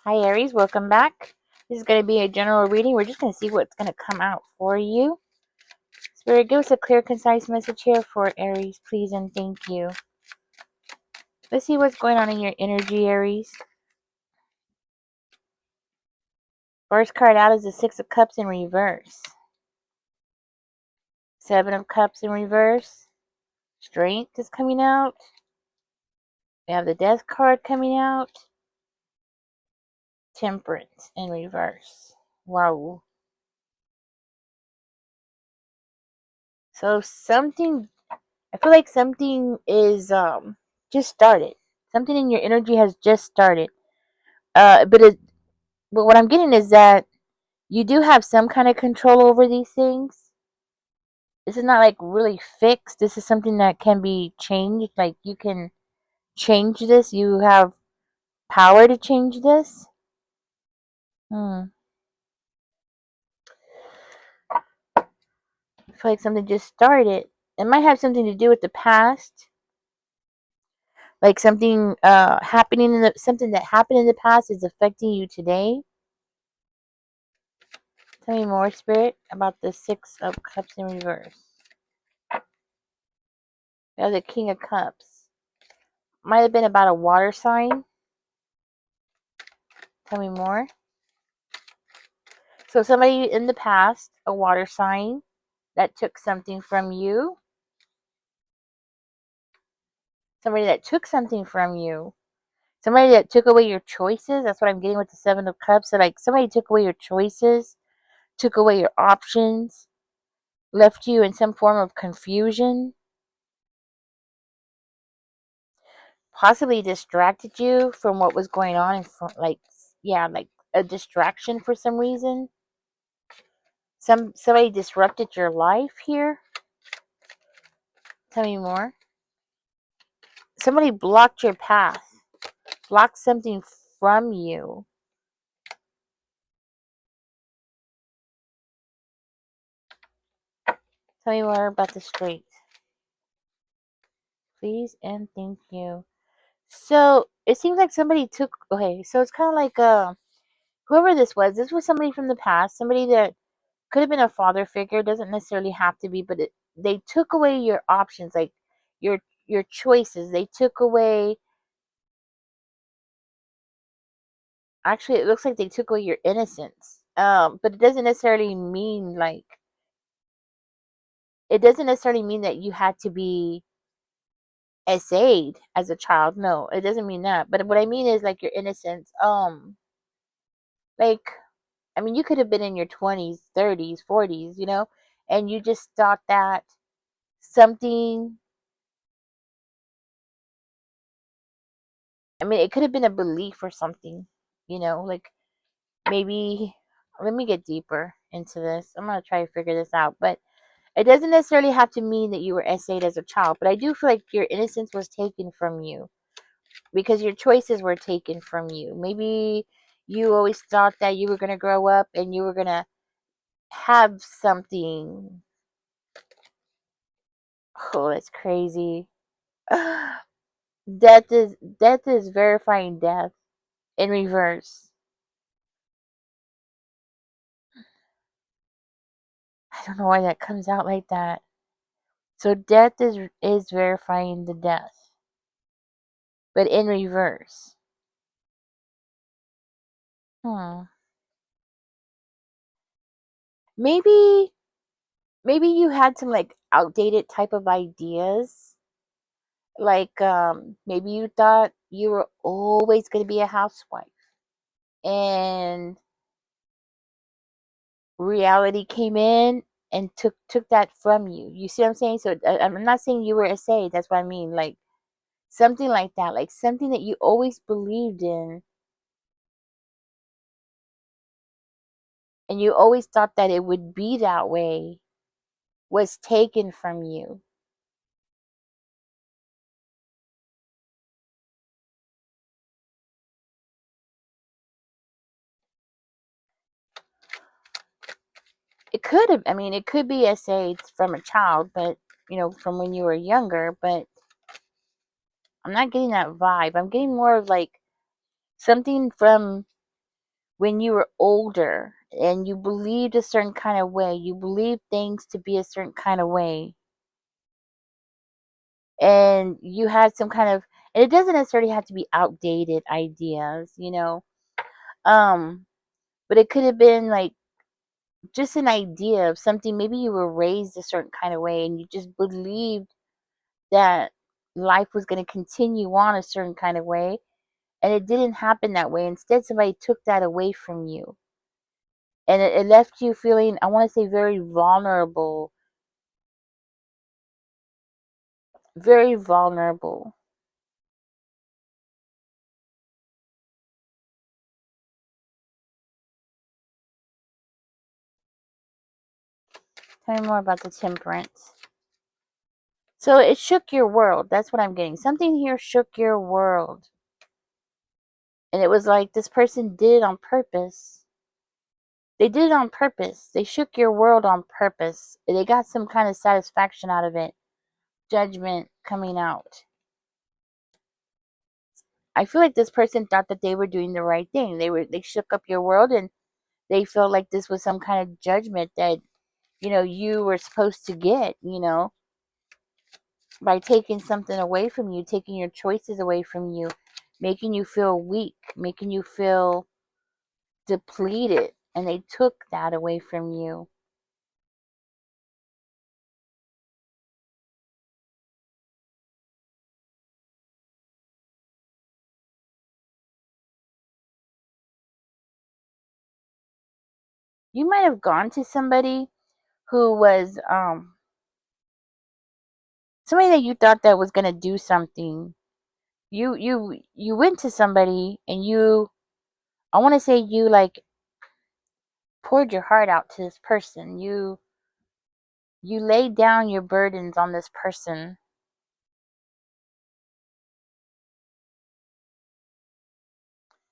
Hi Aries, welcome back. This is going to be a general reading. We're just going to see what's going to come out for you. Spirit, give us a clear, concise message here for Aries, please and thank you. Let's see what's going on in your energy, Aries. First card out is the Six of Cups in reverse. Seven of Cups in reverse. Strength is coming out. We have the Death card coming out. Temperance in reverse. Wow. So I feel like something is just started. Something in your energy has just started. But what I'm getting is that you do have some kind of control over these things. This is not like really fixed. This is something that can be changed. Like you can change this. You have power to change this. I feel like something just started. It might have something to do with the past. Like something something that happened in the past is affecting you today. Tell me more, Spirit, about the Six of Cups in reverse. We have the King of Cups. Might have been about a water sign. Tell me more. So somebody in the past, a water sign, that took something from you. Somebody that took something from you. Somebody that took away your choices. That's what I'm getting with the Seven of Cups. So like somebody took away your choices, took away your options, left you in some form of confusion. Possibly distracted you from what was going on, and like a distraction for some reason. Somebody disrupted your life here. Tell me more. Somebody blocked your path, blocked something from you. Tell me more about the straight, please and thank you. So it seems like somebody took. Okay, so it's kind of like whoever this was. This was somebody from the past, somebody that could have been a father figure. Doesn't necessarily have to be, but they took away your options, like your choices. They took away. Actually, it looks like they took away your innocence. But it doesn't necessarily mean like it doesn't necessarily mean that you had to be essayed as a child. No, it doesn't mean that. But what I mean is like your innocence. Like I mean, you could have been in your 20s, 30s, 40s, and you just thought that something. I mean, it could have been a belief or something, like maybe. Let me get deeper into this. I'm gonna try to figure this out, but it doesn't necessarily have to mean that you were essayed as a child. But I do feel like your innocence was taken from you because your choices were taken from you. Maybe you always thought that you were gonna grow up and you were gonna have something. Oh, that's crazy. Death is verifying death in reverse. I don't know why that comes out like that. So death is verifying the death, but in reverse. Hmm. Maybe you had some like outdated type of ideas. Like maybe you thought you were always going to be a housewife, and reality came in and took that from you. You see what I'm saying? So I'm not saying you were essayed. That's what I mean. Like something like that, like something that you always believed in, and you always thought that it would be that way, was taken from you. It could have. I mean, it could be essayed from a child, but from when you were younger. But I'm not getting that vibe. I'm getting more of like something from when you were older and you believed a certain kind of way, you believed things to be a certain kind of way, and you had some kind of, and it doesn't necessarily have to be outdated ideas, um, but it could have been like just an idea of something. Maybe you were raised a certain kind of way and you just believed that life was going to continue on a certain kind of way, and it didn't happen that way. Instead, somebody took that away from you, and it left you feeling, I want to say, very vulnerable. Very vulnerable. Tell me more about the temperance. So it shook your world. That's what I'm getting. Something here shook your world. And it was like this person did it on purpose. They did it on purpose. They shook your world on purpose. They got some kind of satisfaction out of it. Judgment coming out. I feel like this person thought that they were doing the right thing. They shook up your world, and they felt like this was some kind of judgment that, you were supposed to get, by taking something away from you, taking your choices away from you, making you feel weak, making you feel depleted, and they took that away from you. You might have gone to somebody who was somebody that you thought that was going to do something. You went to somebody, and I want to say, you like poured your heart out to this person. You laid down your burdens on this person.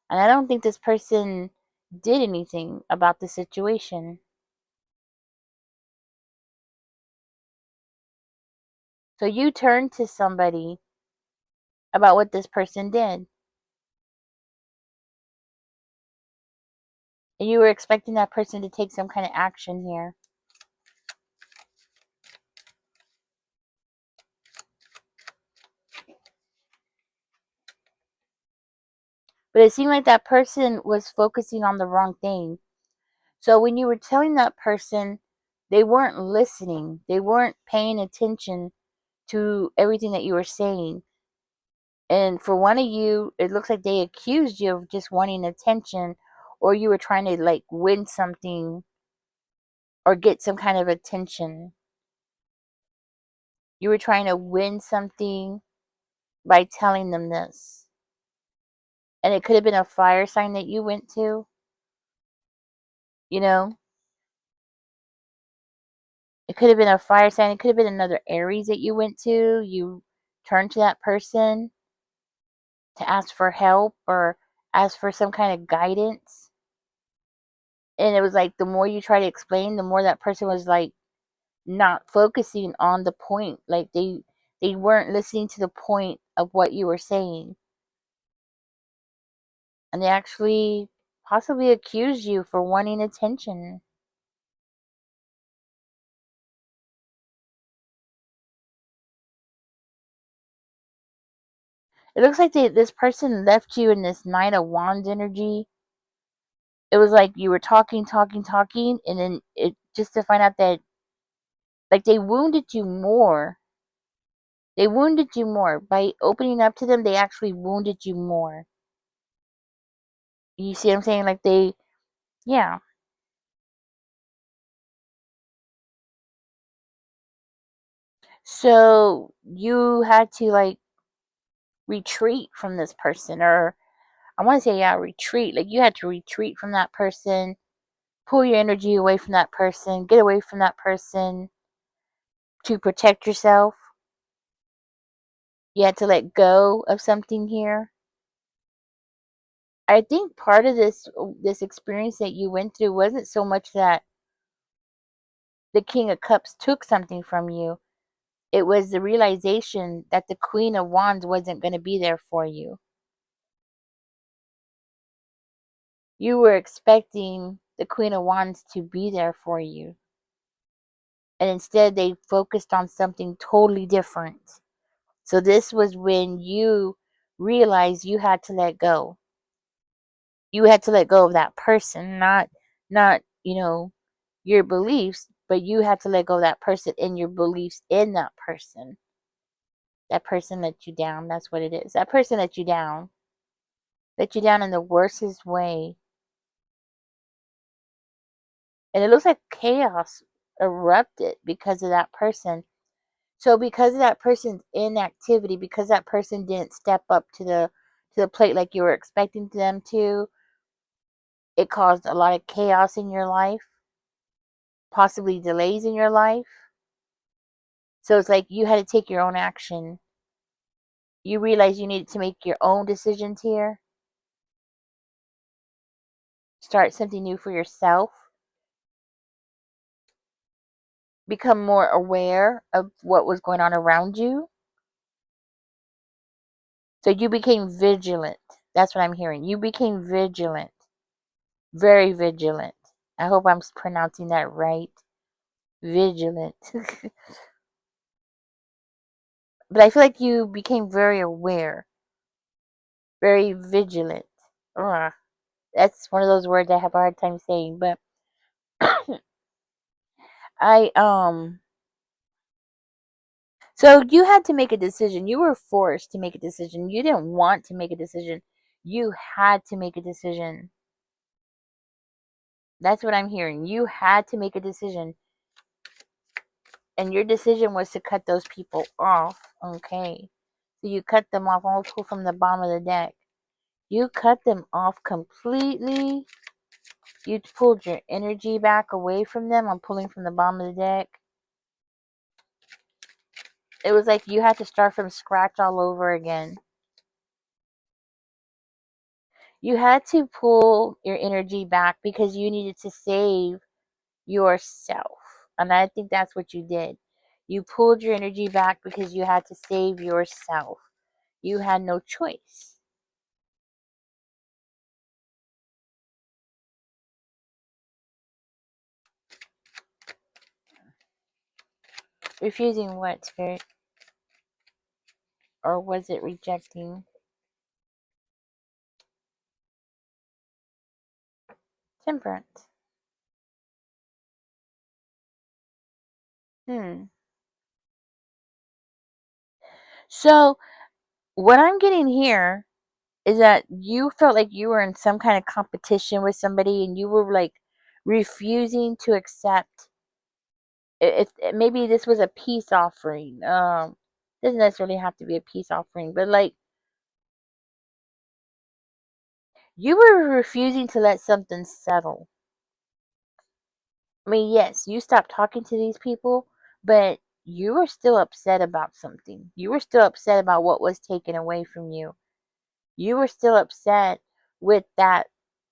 And I don't think this person did anything about the situation. So you turned to somebody about what this person did. And you were expecting that person to take some kind of action here. But it seemed like that person was focusing on the wrong thing. So when you were telling that person, they weren't listening. They weren't paying attention to everything that you were saying. And for one of you, it looks like they accused you of just wanting attention, or you were trying to like win something or get some kind of attention. You were trying to win something by telling them this. And it could have been a fire sign that you went to, you know? It could have been a fire sign. It could have been another Aries that you went to. You turned to that person to ask for help or ask for some kind of guidance. And it was like the more you try to explain, the more that person was like not focusing on the point. Like they weren't listening to the point of what you were saying. And they actually possibly accused you for wanting attention. It looks like this person left you in this Knight of Wands energy. It was like you were talking, talking, talking, and then it just to find out that like they wounded you more. They wounded you more by opening up to them. They actually wounded you more. You see what I'm saying? Like yeah. So you had to like retreat from this person, or I want to say, yeah, retreat. Like you had to retreat from that person, pull your energy away from that person, get away from that person to protect yourself. You had to let go of something here. I think part of this experience that you went through wasn't so much that the King of Cups took something from you. It was the realization that the Queen of Wands wasn't going to be there for you. You were expecting the Queen of Wands to be there for you. And instead, they focused on something totally different. So this was when you realized you had to let go. You had to let go of that person, not, your beliefs, but you had to let go of that person and your beliefs in that person. That person let you down. That's what it is. That person let you down. Let you down in the worstest way. And it looks like chaos erupted because of that person. So because of that person's inactivity, because that person didn't step up to the plate like you were expecting them to, it caused a lot of chaos in your life, possibly delays in your life. So it's like you had to take your own action. You realized you needed to make your own decisions here. Start something new for yourself. Become more aware of what was going on around you. So you became vigilant. That's what I'm hearing. You became vigilant. Very vigilant. I hope I'm pronouncing that right. Vigilant. But I feel like you became very aware, very vigilant. Ugh, that's one of those words I have a hard time saying. But I so you had to make a decision. You were forced to make a decision. You didn't want to make a decision. You had to make a decision. That's what I'm hearing. You had to make a decision. And your decision was to cut those people off. Okay. So you cut them off. I'll pull from the bottom of the deck. You cut them off completely. You pulled your energy back away from them. I'm pulling from the bottom of the deck. It was like you had to start from scratch all over again. You had to pull your energy back because you needed to save yourself. And I think that's what you did. You pulled your energy back because you had to save yourself. You had no choice. Refusing what, Spirit? Or was it rejecting? Temperance. Hmm. So, what I'm getting here is that you felt like you were in some kind of competition with somebody and you were like refusing to accept if maybe this was a peace offering. Doesn't necessarily have to be a peace offering, but like you were refusing to let something settle. I mean, yes, you stopped talking to these people, but you were still upset about something. You were still upset about what was taken away from you. You were still upset with that,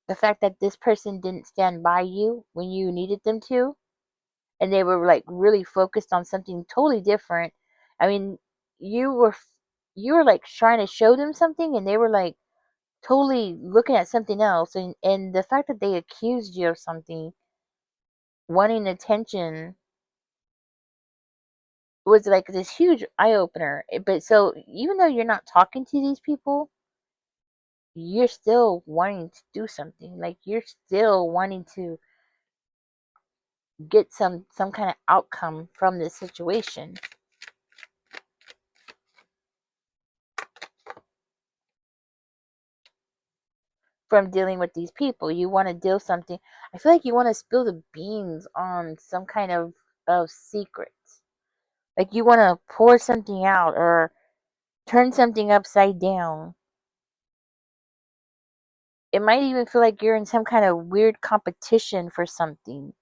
the fact that this person didn't stand by you when you needed them to, and they were like really focused on something totally different. I mean, you were you were like trying to show them something, and they were like totally looking at something else. And the fact that they accused you of something, wanting attention, was like this huge eye opener. But so even though you're not talking to these people, you're still wanting to do something. Like you're still wanting to get some kind of outcome from this situation, from dealing with these people. You want to deal something. I feel like you want to spill the beans on some kind of secrets. Like you want to pour something out or turn something upside down. It might even feel like you're in some kind of weird competition for something.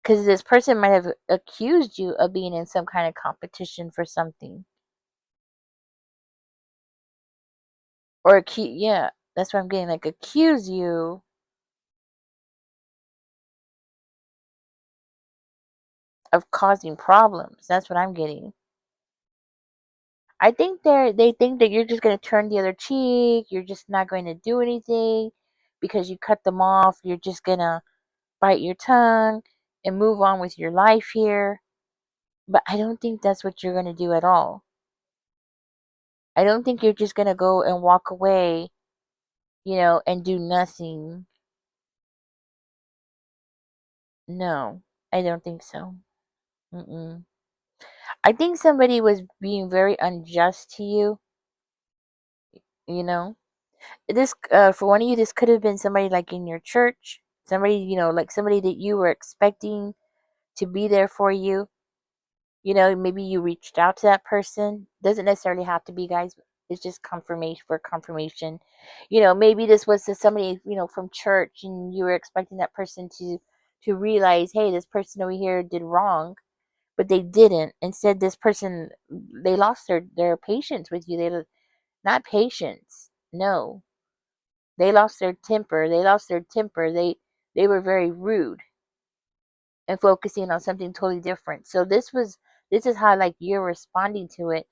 Because this person might have accused you of being in some kind of competition for something. Or yeah, that's what I'm getting. Like accuse you of causing problems. That's what I'm getting. I think they think that you're just gonna turn the other cheek. You're just not going to do anything because you cut them off. You're just gonna bite your tongue and move on with your life here. But I don't think that's what you're gonna do at all. I don't think you're just gonna go and walk away, and do nothing. No, I don't think so. Mm-mm. I think somebody was being very unjust to you. You know, this for one of you, this could have been somebody like in your church, somebody like somebody that you were expecting to be there for you. Maybe you reached out to that person. Doesn't necessarily have to be, guys. It's just confirmation for confirmation. Maybe this was to somebody from church, and you were expecting that person to realize, hey, this person over here did wrong, but they didn't. Instead, this person, they lost their patience with you. Not patience. No, they lost their temper. They were very rude and focusing on something totally different. So this is how like you're responding to it.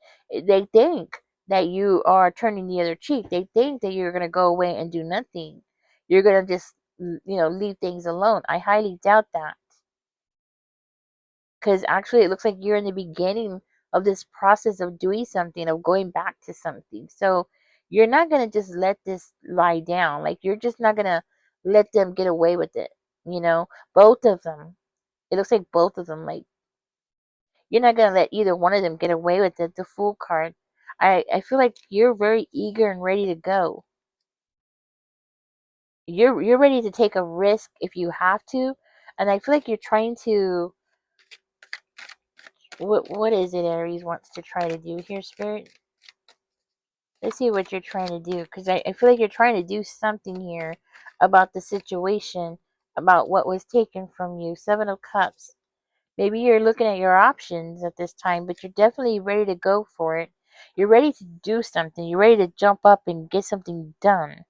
They think that you are turning the other cheek. They think that you're gonna go away and do nothing. You're gonna just leave things alone. I highly doubt that, because actually it looks like you're in the beginning of this process of doing something, of going back to something. So you're not gonna just let this lie down. Like you're just not gonna let them get away with it. Both of them. It looks like both of them, like, you're not gonna let either one of them get away with it. The fool card. I feel like you're very eager and ready to go. You're ready to take a risk if you have to, and I feel like you're trying to. What is it Aries wants to try to do here, Spirit? Let's see what you're trying to do, because I feel like you're trying to do something here about the situation, about what was taken from you. 7 of Cups. Maybe you're looking at your options at this time, but you're definitely ready to go for it. You're ready to do something. You're ready to jump up and get something done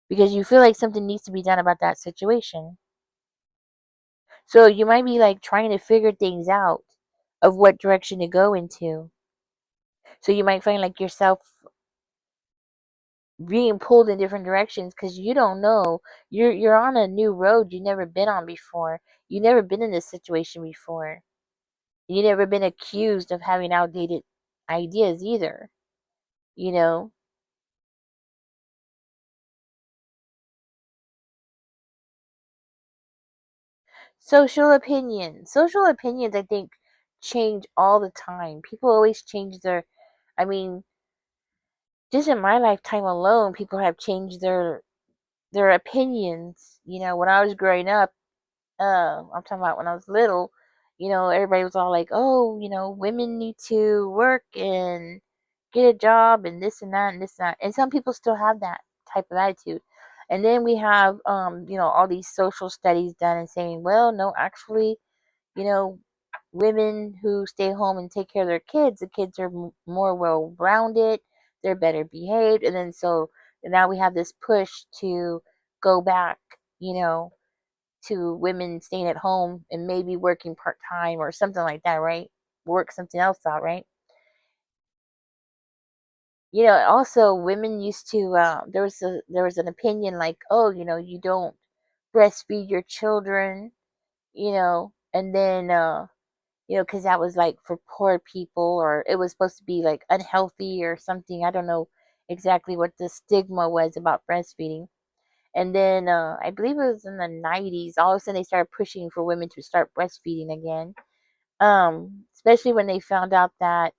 because you feel like something needs to be done about that situation. So you might be like trying to figure things out of what direction to go into. So you might find like yourself being pulled in different directions because you don't know. You're on a new road you've never been on before. You've never been in this situation before. You never been accused of having outdated ideas either, you know? Social opinions. Social opinions, I think, change all the time. People always change I mean, just in my lifetime alone, people have changed their opinions. When I was growing up, I'm talking about when I was little, everybody was all like, oh, women need to work and get a job and this and that and this and that. And some people still have that type of attitude. And then we have, all these social studies done and saying, well, no, actually, you know, women who stay home and take care of their kids, the kids are more well rounded, they're better behaved. And then so now we have this push to go back, you know, to women staying at home and maybe working part time or something like that, right? Work something else out, right? Also women used to. There was an opinion like, oh, you don't breastfeed your children, and then because that was like for poor people, or it was supposed to be like unhealthy or something. I don't know exactly what the stigma was about breastfeeding. And then I believe it was in the 90s, all of a sudden they started pushing for women to start breastfeeding again. Especially when they found out that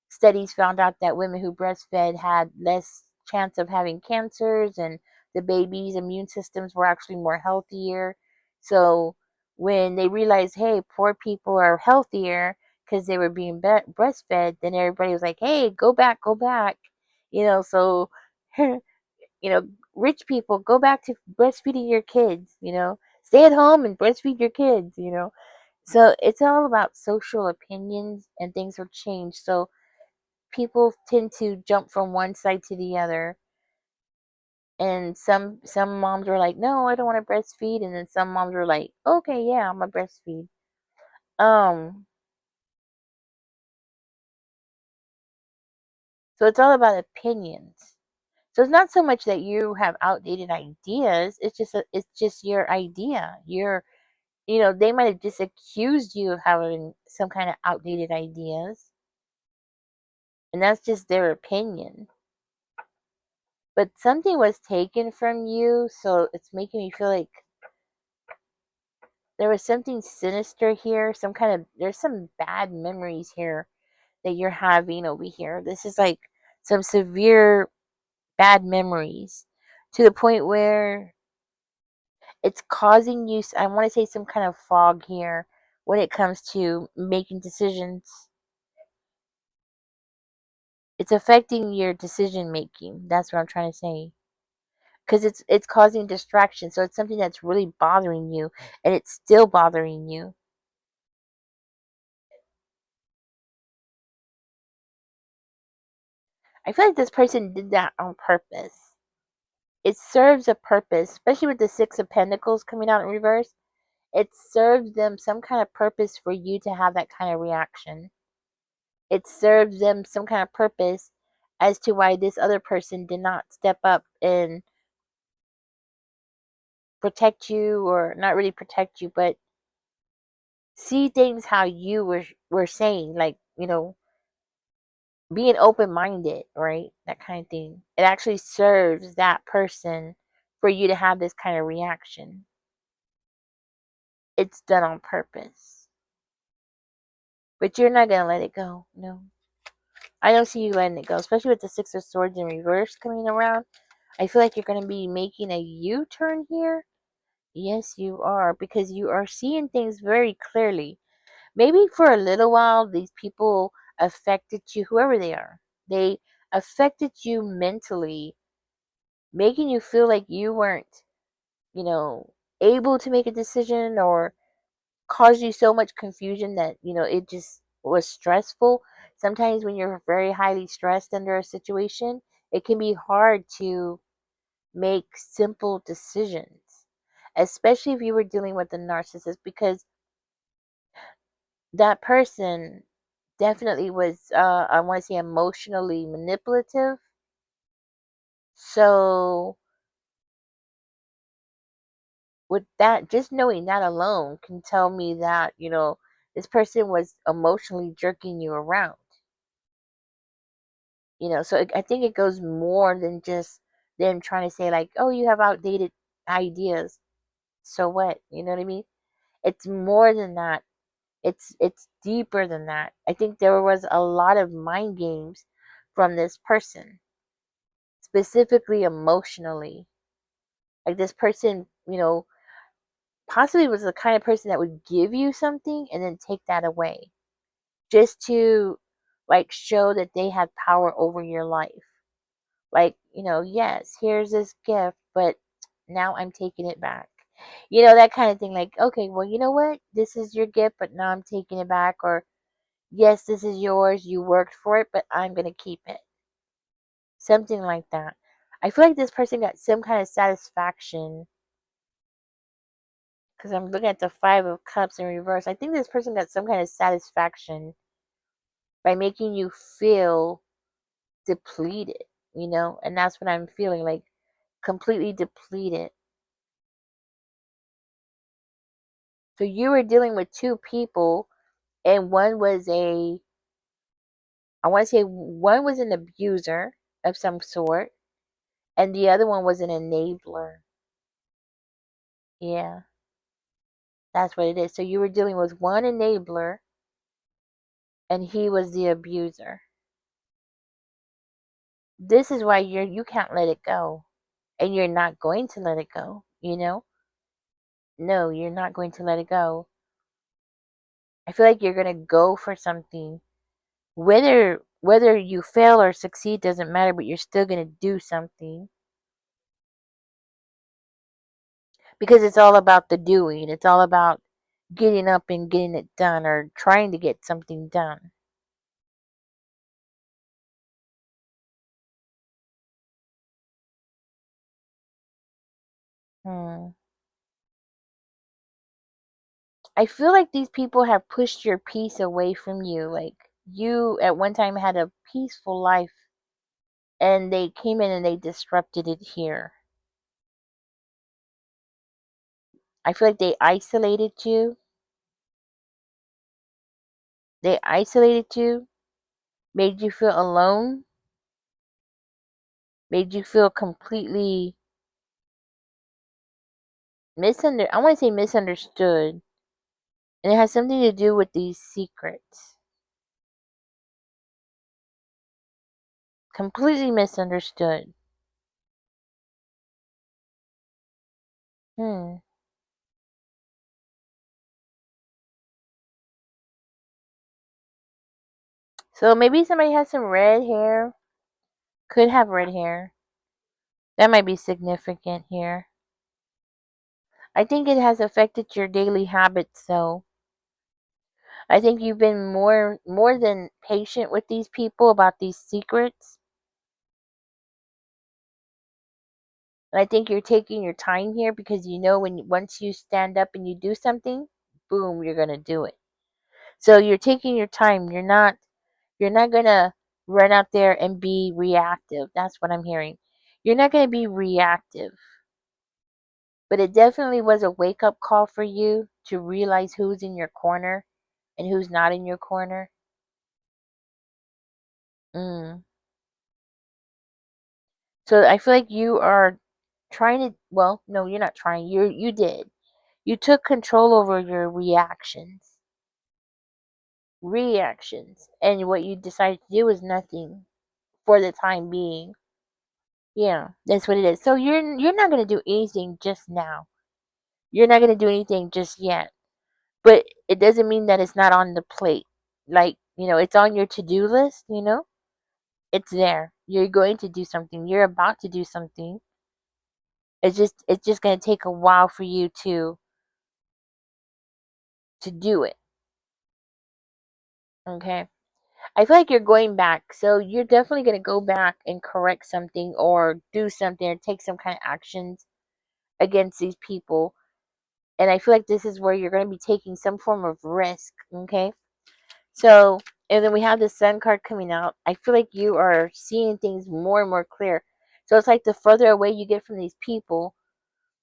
studies found out that women who breastfed had less chance of having cancers, and the baby's immune systems were actually more healthier. So when they realized, hey, poor people are healthier because they were being breastfed, then everybody was like, hey, go back, go back. So you know, rich people, go back to breastfeeding your kids, stay at home and breastfeed your kids. So it's all about social opinions, and things have changed. So people tend to jump from one side to the other. And some moms were like, no, I don't want to breastfeed. And then some moms were like, okay, yeah, I'm gonna breastfeed. Um, So it's all about opinions. So it's not so much that you have outdated ideas. It's just your idea. They might have just accused you of having some kind of outdated ideas, and that's just their opinion. But something was taken from you, so it's making me feel like there was something sinister here. There's some bad memories here that you're having over here. This is like some severe bad memories to the point where it's causing you, I want to say, some kind of fog here when it comes to making decisions. It's affecting your decision making. That's what I'm trying to say. Because it's causing distraction. So it's something that's really bothering you, and it's still bothering you. I feel like this person did that on purpose. It serves a purpose, especially with the Six of Pentacles coming out in reverse. It serves them some kind of purpose for you to have that kind of reaction. It serves them some kind of purpose as to why this other person did not step up and protect you, or not really protect you, but see things how you were saying, like, being open-minded, right? That kind of thing. It actually serves that person for you to have this kind of reaction. It's done on purpose. But you're not going to let it go. No. I don't see you letting it go, especially with the Six of Swords in reverse coming around. I feel like you're going to be making a U-turn here. Yes, you are, because you are seeing things very clearly. Maybe for a little while, these people affected you, whoever they are. They affected you mentally, making you feel like you weren't, you know, able to make a decision, or caused you so much confusion that, it just was stressful. Sometimes when you're very highly stressed under a situation, it can be hard to make simple decisions, especially if you were dealing with a narcissist, because that person definitely was, I want to say, emotionally manipulative. So with that, just knowing that alone can tell me that, this person was emotionally jerking you around. So I think it goes more than just them trying to say, like, oh, you have outdated ideas. So what? You know what I mean? It's more than that. It's deeper than that. I think there was a lot of mind games from this person, specifically emotionally. Like, this person, possibly was the kind of person that would give you something and then take that away, just to, like, show that they had power over your life. Like, yes, here's this gift, but now I'm taking it back. That kind of thing. Like, okay, well, you know what? This is your gift, but now I'm taking it back. Or, yes, this is yours. You worked for it, but I'm going to keep it. Something like that. I feel like this person got some kind of satisfaction, because I'm looking at the Five of Cups in reverse. I think this person got some kind of satisfaction by making you feel depleted, and that's what I'm feeling, like, completely depleted. So you were dealing with two people, and I want to say one was an abuser of some sort, and the other one was an enabler. Yeah, that's what it is. So you were dealing with one enabler, and he was the abuser. This is why you can't let it go, and you're not going to let it go. No, you're not going to let it go. I feel like you're gonna go for something. Whether you fail or succeed doesn't matter, but you're still gonna do something, because it's all about the doing. It's all about getting up and getting it done, or trying to get something done. Hmm. I feel like these people have pushed your peace away from you. Like, you at one time had a peaceful life. and they came in and they disrupted it here. I feel like they isolated you. They isolated you, made you feel alone, made you feel completely I want to say misunderstood. And it has something to do with these secrets. Completely misunderstood. Hmm. So maybe somebody has some red hair. Could have red hair. That might be significant here. I think it has affected your daily habits though. I think you've been more than patient with these people about these secrets. And I think you're taking your time here because you know when once you stand up and you do something, boom, you're gonna do it. So you're taking your time. You're not gonna run out there and be reactive. That's what I'm hearing. You're not gonna be reactive. But it definitely was a wake up call for you to realize who's in your corner and who's not in your corner. Mm. So I feel like you are trying to, well, no, you're not trying. You did. You took control over your reactions. Reactions. And what you decided to do was nothing for the time being. Yeah, that's what it is. So you're not going to do anything just now. You're not going to do anything just yet. But it doesn't mean that it's not on the plate. Like, it's on your to-do list. It's there. You're going to do something. You're about to do something. It's just going to take a while for you to do it. Okay? I feel like you're going back. So you're definitely going to go back and correct something or do something or take some kind of actions against these people. And I feel like this is where you're going to be taking some form of risk. Okay? So, and then we have the sun card coming out. I feel like you are seeing things more and more clear. So it's like the further away you get from these people,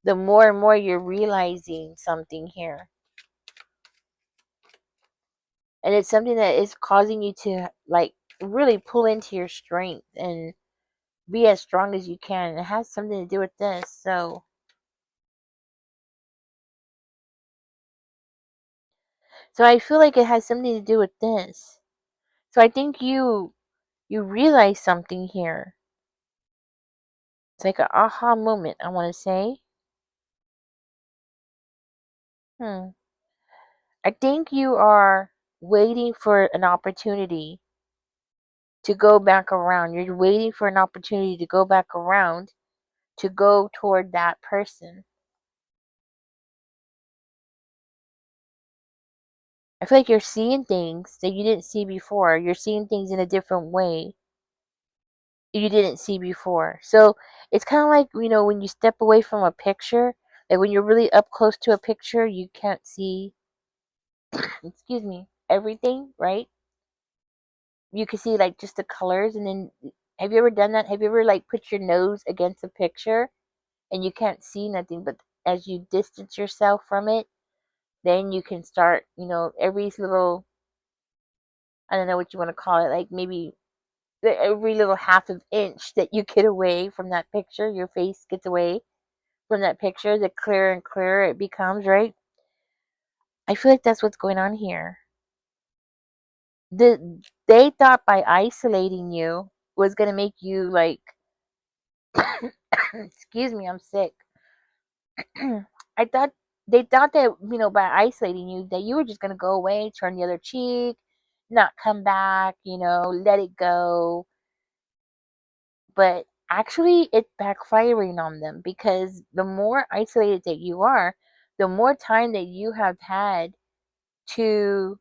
the more and more you're realizing something here. And it's something that is causing you to like really pull into your strength and be as strong as you can. It has something to do with this. So I feel like it has something to do with this. So I think you realize something here. It's like an aha moment, I want to say. Hmm. I think you are waiting for an opportunity to go back around. You're waiting for an opportunity to go back around to go toward that person. I feel like you're seeing things that you didn't see before. You're seeing things in a different way you didn't see before. So it's kind of like, when you step away from a picture, like when you're really up close to a picture, you can't see, excuse me, everything, right? You can see like just the colors. And then have you ever done that? Have you ever like put your nose against a picture and you can't see nothing, but as you distance yourself from it, then you can start, every little, I don't know what you want to call it, like maybe every little half of inch that you get away from that picture, your face gets away from that picture, the clearer and clearer it becomes, right? I feel like that's what's going on here. They thought by isolating you was going to make you like, excuse me, I'm sick. I thought they thought that, by isolating you, that you were just going to go away, turn the other cheek, not come back, let it go. But actually, it's backfiring on them because the more isolated that you are, the more time that you have had to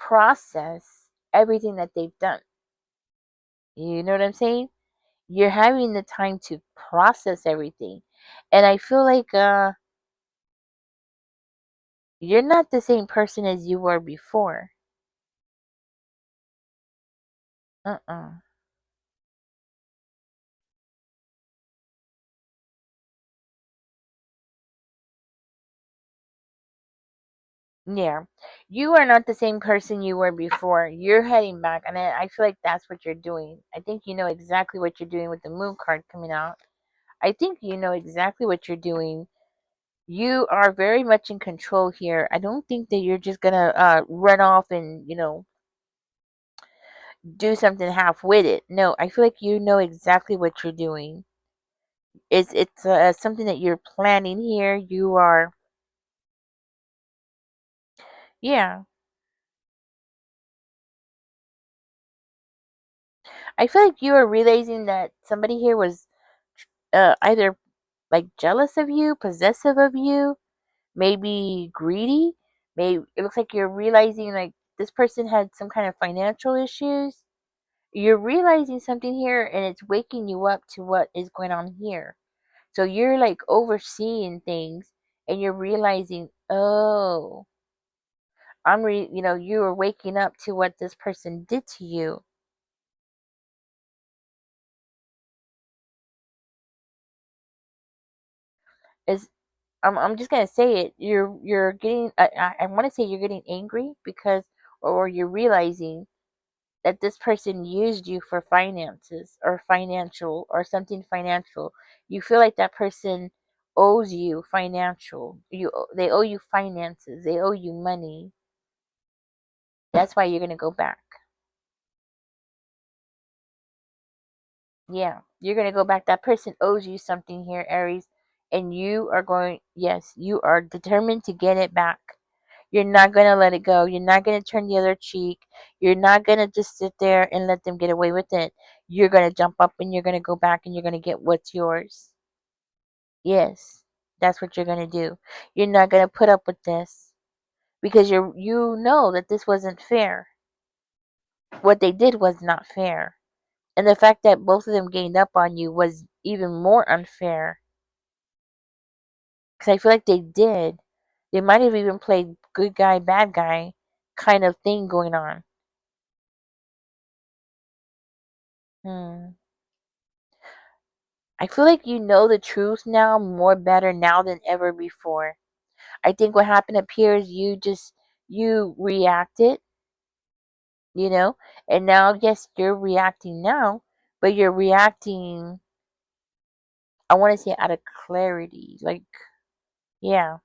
process everything that they've done. You know what I'm saying? You're having the time to process everything. And I feel like you're not the same person as you were before. Uh-uh. Yeah. You are not the same person you were before. You're heading back, and I feel like that's what you're doing. I think you know exactly what you're doing with the moon card coming out. I think you know exactly what you're doing. You are very much in control here. I don't think that you're just gonna run off and do something half witted. No, I feel like you know exactly what you're doing. It's something that you're planning here. You are, yeah. I feel like you are realizing that somebody here was either like jealous of you, possessive of you, maybe greedy. Maybe it looks like you're realizing like this person had some kind of financial issues. You're realizing something here and it's waking you up to what is going on here. So you're like overseeing things and you're realizing, oh, you are waking up to what this person did to you. Is I'm just gonna say it. You're getting. I want to say you're getting angry because, or you're realizing that this person used you for finances or financial or something financial. You feel like that person owes you financial. They owe you finances. They owe you money. That's why you're gonna go back. Yeah, you're gonna go back. That person owes you something here, Aries, and you are going. Yes, you are determined to get it back. You're not gonna let it go. You're not gonna turn the other cheek. You're not gonna just sit there and let them get away with it. You're gonna jump up and you're gonna go back and you're gonna get what's yours. Yes, that's what you're gonna do. You're not gonna put up with this because you know that this wasn't fair. What they did was not fair. And the fact that both of them gained up on you was even more unfair. Because I feel like they did. They might have even played good guy, bad guy kind of thing going on. Hmm. I feel like you know the truth now more better now than ever before. I think what happened up here is you reacted, you know, and now yes, you're reacting now, but you're reacting I want to say out of clarity. Like, yeah,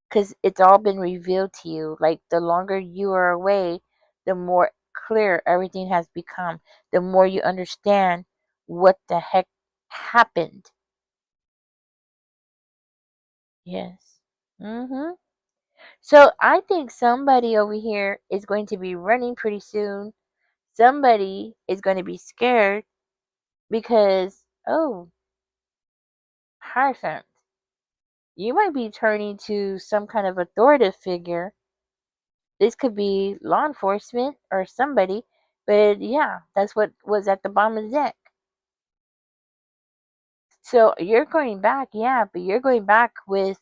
because it's all been revealed to you. Like the longer you are away, the more clear everything has become. The more you understand what the heck happened. Yes. Mhm. So I think somebody over here is going to be running pretty soon. Somebody is going to be scared because, oh, Hierophant, you might be turning to some kind of authoritative figure. This could be law enforcement or somebody, but yeah, that's what was at the bottom of the deck. So you're going back, yeah, but you're going back with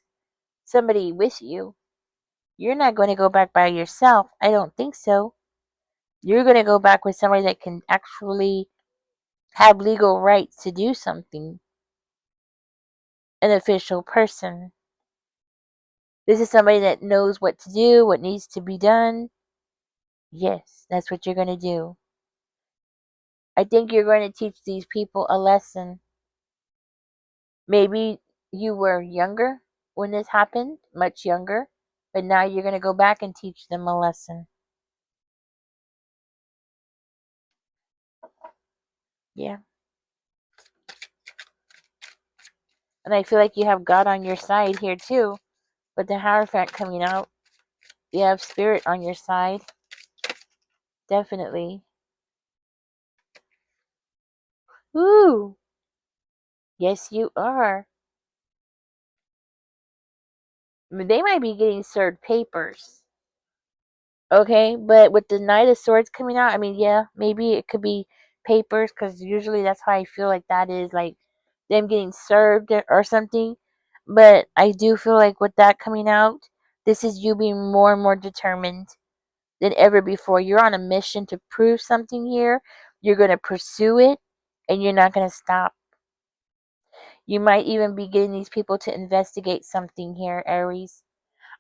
somebody with you. You're not going to go back by yourself. I don't think so. You're going to go back with somebody that can actually have legal rights to do something, an official person. This is somebody that knows what to do, what needs to be done. Yes, that's what you're going to do. I think you're going to teach these people a lesson. Maybe you were younger when this happened, much younger, but now you're going to go back and teach them a lesson. Yeah. And I feel like you have God on your side here too, with the Hierophant coming out. You have spirit on your side. Definitely. Ooh. Yes, you are. I mean, they might be getting served papers. Okay, but with the Knight of Swords coming out, I mean, yeah, maybe it could be papers because usually that's how I feel like that is like them getting served or something. But I do feel like with that coming out, this is you being more and more determined than ever before. You're on a mission to prove something here. You're going to pursue it and you're not going to stop. You might even be getting these people to investigate something here, Aries.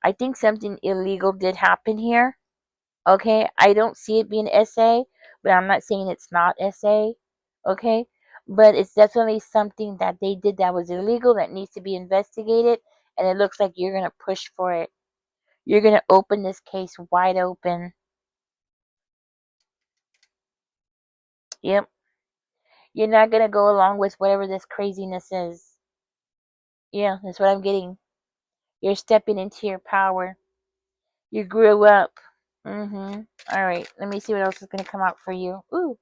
I think something illegal did happen here. Okay, I don't see it being SA, but I'm not saying it's not SA. Okay, but it's definitely something that they did that was illegal that needs to be investigated, and it looks like you're gonna push for it. You're gonna open this case wide open. Yep, you're not gonna go along with whatever this craziness is. Yeah, that's what I'm getting. You're stepping into your power. You grew up. Mm-hmm. All right, let me see what else is gonna come out for you. Ooh,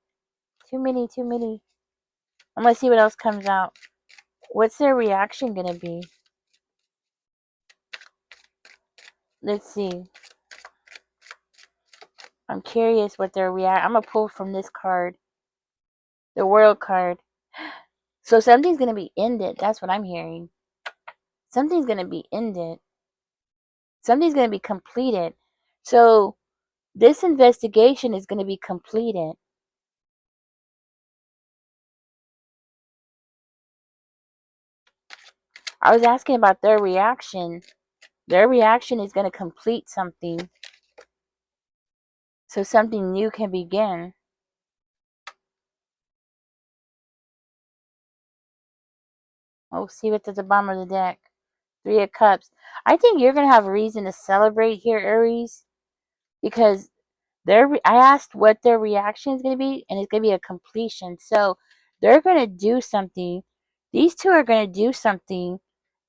too many, too many. I'm gonna see what else comes out. What's their reaction gonna be? Let's see. I'm curious what their react. I'm gonna pull from this card, the World card. So something's gonna be ended. That's what I'm hearing. Something's gonna be ended. Something's gonna be completed. So this investigation is gonna be completed. I was asking about their reaction. Their reaction is gonna complete something. So something new can begin. Oh, see what's at the bottom of the deck. Three of Cups. I think you're gonna have a reason to celebrate here, Aries, because I asked what their reaction is gonna be, and it's gonna be a completion. So they're gonna do something. These two are gonna do something,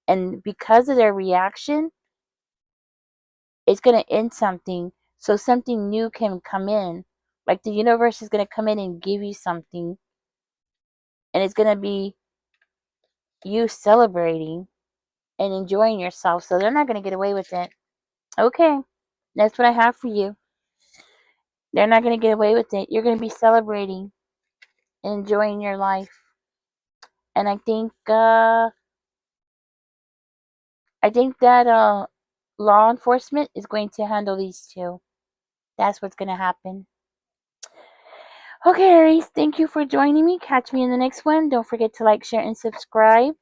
and because of their reaction, it's gonna end something. So something new can come in. Like the universe is gonna come in and give you something, and it's gonna be you celebrating and enjoying yourself. So they're not gonna get away with it. Okay, that's what I have for you. They're not going to get away with it. You're going to be celebrating and enjoying your life. And I think that law enforcement is going to handle these two. That's what's going to happen. Okay, Aries, thank you for joining me. Catch me in the next one. Don't forget to like, share, and subscribe.